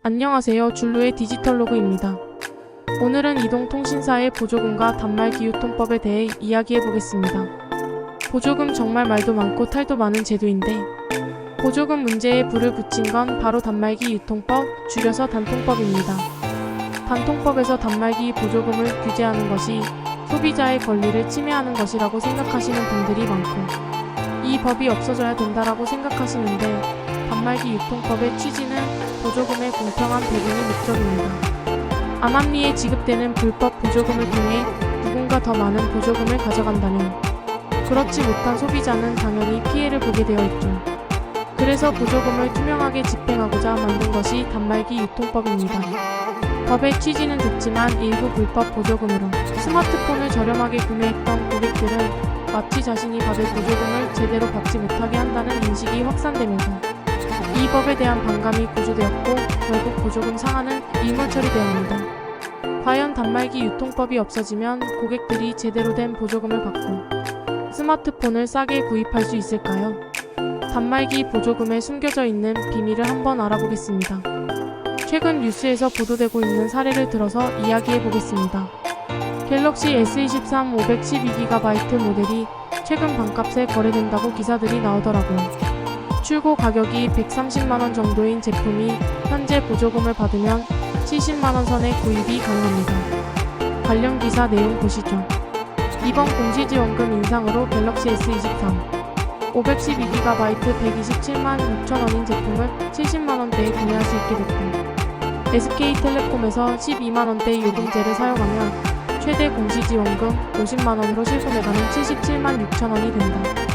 안녕하세요. 줄루의 디지털로그입니다. 오늘은 이동통신사의 보조금과 단말기 유통법에 대해 이야기해보겠습니다. 보조금 정말 말도 많고 탈도 많은 제도인데 보조금 문제에 불을 붙인 건 바로 단말기 유통법, 줄여서 단통법입니다. 단통법에서 단말기 보조금을 규제하는 것이 소비자의 권리를 침해하는 것이라고 생각하시는 분들이 많고 이 법이 없어져야 된다라고 생각하시는데 단말기 유통법의 취지는 보조금의 공평한 배분이 목적입니다. 암암리에 지급되는 불법 보조금을 통해 누군가 더 많은 보조금을 가져간다면 그렇지 못한 소비자는 당연히 피해를 보게 되어 있죠. 그래서 보조금을 투명하게 집행하고자 만든 것이 단말기 유통법입니다. 법의 취지는 좋지만 일부 불법 보조금으로 스마트폰을 저렴하게 구매했던 고객들은 마치 자신이 받을 보조금을 제대로 받지 못하게 한다는 인식이 확산되면서 이 법에 대한 반감이 고조되었고 결국 보조금 상한은 일몰 처리되었습니다. 과연 단말기 유통법이 없어지면 고객들이 제대로 된 보조금을 받고 스마트폰을 싸게 구입할 수 있을까요? 단말기 보조금에 숨겨져 있는 비밀을 한번 알아보겠습니다. 최근 뉴스에서 보도되고 있는 사례를 들어서 이야기해보겠습니다. 갤럭시 S23 512GB 모델이 최근 반값에 거래된다고 기사들이 나오더라고요. 출고 가격이 130만원 정도인 제품이 현재 보조금을 받으면 70만원 선에 구입이 가능합니다. 관련 기사 내용 보시죠. 이번 공시지원금 인상으로 갤럭시 S23 512GB 127만 6천원인 제품을 70만원대에 구매할 수 있게 됐고 SK텔레콤에서 12만원대 요금제를 사용하면 최대 공시지원금 50만원으로 실거래가는 77만 6천원이 된다.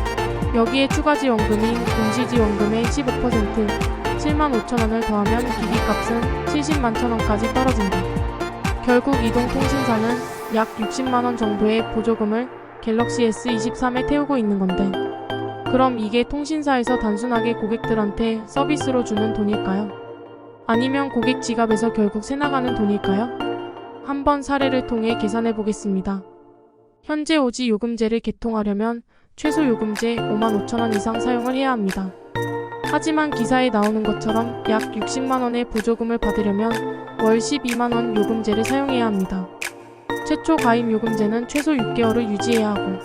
여기에 추가지원금인 공시지원금의 15% 7만 5천원을 더하면 기기값은 70만 천원까지 떨어진다. 결국 이동통신사는 약 60만원 정도의 보조금을 갤럭시 S23에 태우고 있는 건데 그럼 이게 통신사에서 단순하게 고객들한테 서비스로 주는 돈일까요? 아니면 고객 지갑에서 결국 새나가는 돈일까요? 한번 사례를 통해 계산해 보겠습니다. 현재 오지 요금제를 개통하려면 최소 요금제 5만 5천원 이상 사용을 해야 합니다. 하지만 기사에 나오는 것처럼 약 60만원의 보조금을 받으려면 월 12만원 요금제를 사용해야 합니다. 최초 가입 요금제는 최소 6개월을 유지해야 하고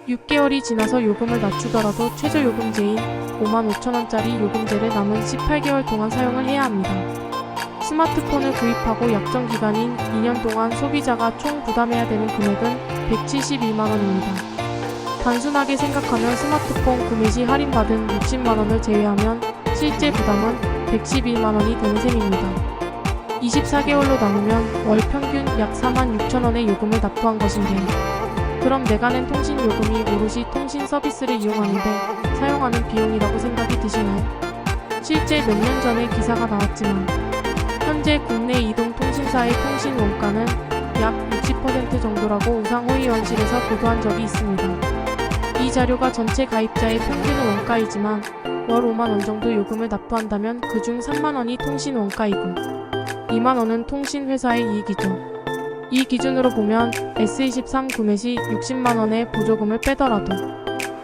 6개월이 지나서 요금을 낮추더라도 최저 요금제인 5만 5천원짜리 요금제를 남은 18개월 동안 사용을 해야 합니다. 스마트폰을 구입하고 약정 기간인 2년 동안 소비자가 총 부담해야 되는 금액은 171만원입니다. 단순하게 생각하면 스마트폰 구매 시 할인받은 60만원을 제외하면 실제 부담은 111만원이 되는 셈입니다. 24개월로 나누면 월 평균 약 4만 6천원의 요금을 납부한 것인데요. 그럼 내가 낸 통신 요금이 오롯이 통신 서비스를 이용하는데 사용하는 비용이라고 생각이 드시나요? 실제 몇 년 전에 기사가 나왔지만 현재 국내 이동통신사의 통신 원가는 약 60% 정도라고 우상호위원실에서 보도한 적이 있습니다. 이 자료가 전체 가입자의 평균 원가이지만 월 5만원 정도 요금을 납부한다면 그중 3만원이 통신 원가이고 2만원은 통신회사의 이익이죠. 이 기준으로 보면 S23 구매 시 60만원의 보조금을 빼더라도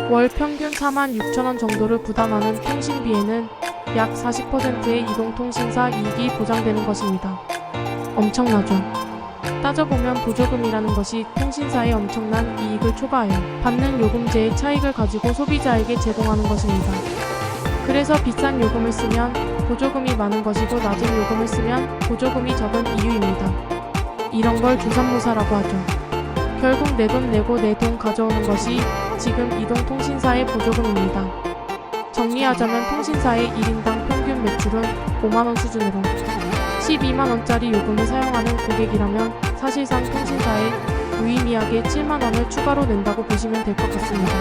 월 평균 4만 6천원 정도를 부담하는 통신비에는 약 40%의 이동통신사 이익이 보장되는 것입니다. 엄청나죠? 따져보면 보조금이라는 것이 통신사의 엄청난 이익을 초과하여 받는 요금제의 차익을 가지고 소비자에게 제공하는 것입니다. 그래서 비싼 요금을 쓰면 보조금이 많은 것이고 낮은 요금을 쓰면 보조금이 적은 이유입니다. 이런 걸 조삼모사라고 하죠. 결국 내 돈 내고 내 돈 가져오는 것이 지금 이동통신사의 보조금입니다. 정리하자면 통신사의 1인당 평균 매출은 5만원 수준으로 12만원짜리 요금을 사용하는 고객이라면 사실상 통신사에 무의미하게 7만원을 추가로 낸다고 보시면 될 것 같습니다.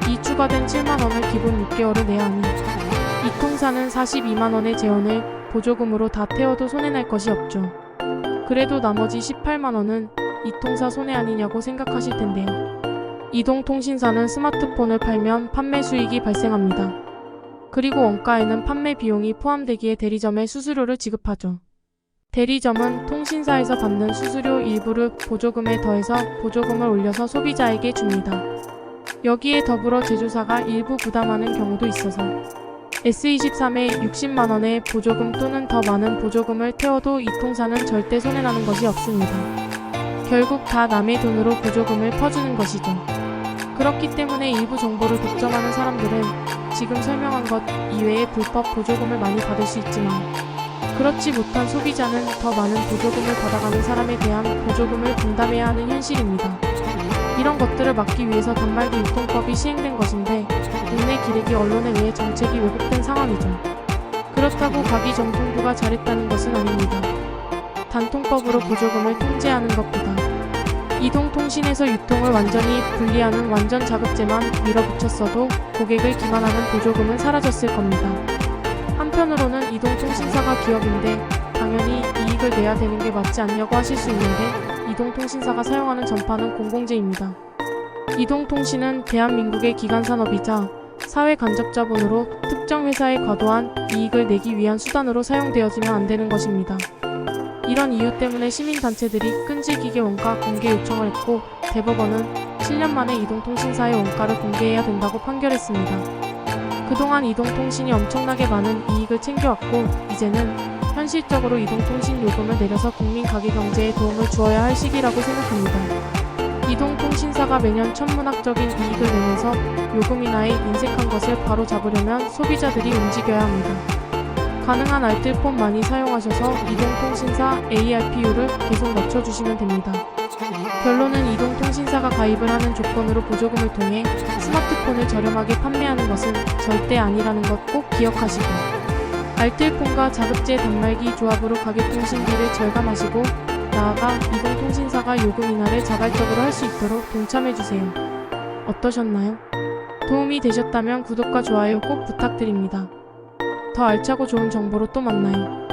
이 추가된 7만원을 기본 6개월을 내야 하니 이 통사는 42만원의 재원을 보조금으로 다 태워도 손해날 것이 없죠. 그래도 나머지 18만원은 이 통사 손해 아니냐고 생각하실 텐데요. 이동통신사는 스마트폰을 팔면 판매 수익이 발생합니다. 그리고 원가에는 판매 비용이 포함되기에 대리점에 수수료를 지급하죠. 대리점은 통신사에서 받는 수수료 일부를 보조금에 더해서 보조금을 올려서 소비자에게 줍니다. 여기에 더불어 제조사가 일부 부담하는 경우도 있어서 S23에 60만원의 보조금 또는 더 많은 보조금을 태워도 이 통사는 절대 손해나는 것이 없습니다. 결국 다 남의 돈으로 보조금을 퍼주는 것이죠. 그렇기 때문에 일부 정보를 독점하는 사람들은 지금 설명한 것 이외에 불법 보조금을 많이 받을 수 있지만 그렇지 못한 소비자는 더 많은 보조금을 받아가는 사람에 대한 보조금을 분담해야 하는 현실입니다. 이런 것들을 막기 위해서 단말기 유통법이 시행된 것인데 국내 기레기 언론에 의해 정책이 왜곡된 상황이죠. 그렇다고 과기정통부가 잘했다는 것은 아닙니다. 단통법으로 보조금을 통제하는 것보다 이동통신에서 유통을 완전히 분리하는 완전 자급제만 밀어붙였어도 고객을 기만하는 보조금은 사라졌을 겁니다. 한편으로는 이동통신사가 기업인데 당연히 이익을 내야 되는 게 맞지 않냐고 하실 수 있는데 이동통신사가 사용하는 전파는 공공재입니다. 이동통신은 대한민국의 기간산업이자 사회 간접자본으로 특정 회사에 과도한 이익을 내기 위한 수단으로 사용되어지면 안 되는 것입니다. 이런 이유 때문에 시민단체들이 끈질기게 원가 공개 요청을 했고 대법원은 7년 만에 이동통신사의 원가를 공개해야 된다고 판결했습니다. 그동안 이동통신이 엄청나게 많은 이익을 챙겨왔고 이제는 현실적으로 이동통신 요금을 내려서 국민 가계경제에 도움을 주어야 할 시기라고 생각합니다. 이동통신사가 매년 천문학적인 이익을 내면서 요금 인하에 인색한 것을 바로잡으려면 소비자들이 움직여야 합니다. 가능한 알뜰폰 많이 사용하셔서 이동통신사 ARPU를 계속 낮춰주시면 됩니다. 결론은 이동통신사가 가입을 하는 조건으로 보조금을 통해 스마트폰을 저렴하게 판매하는 것은 절대 아니라는 것 꼭 기억하시고 알뜰폰과 자급제 단말기 조합으로 가계통신비를 절감하시고 나아가 이동통신사가 요금 인하를 자발적으로 할 수 있도록 동참해주세요. 어떠셨나요? 도움이 되셨다면 구독과 좋아요 꼭 부탁드립니다. 더 알차고 좋은 정보로 또 만나요.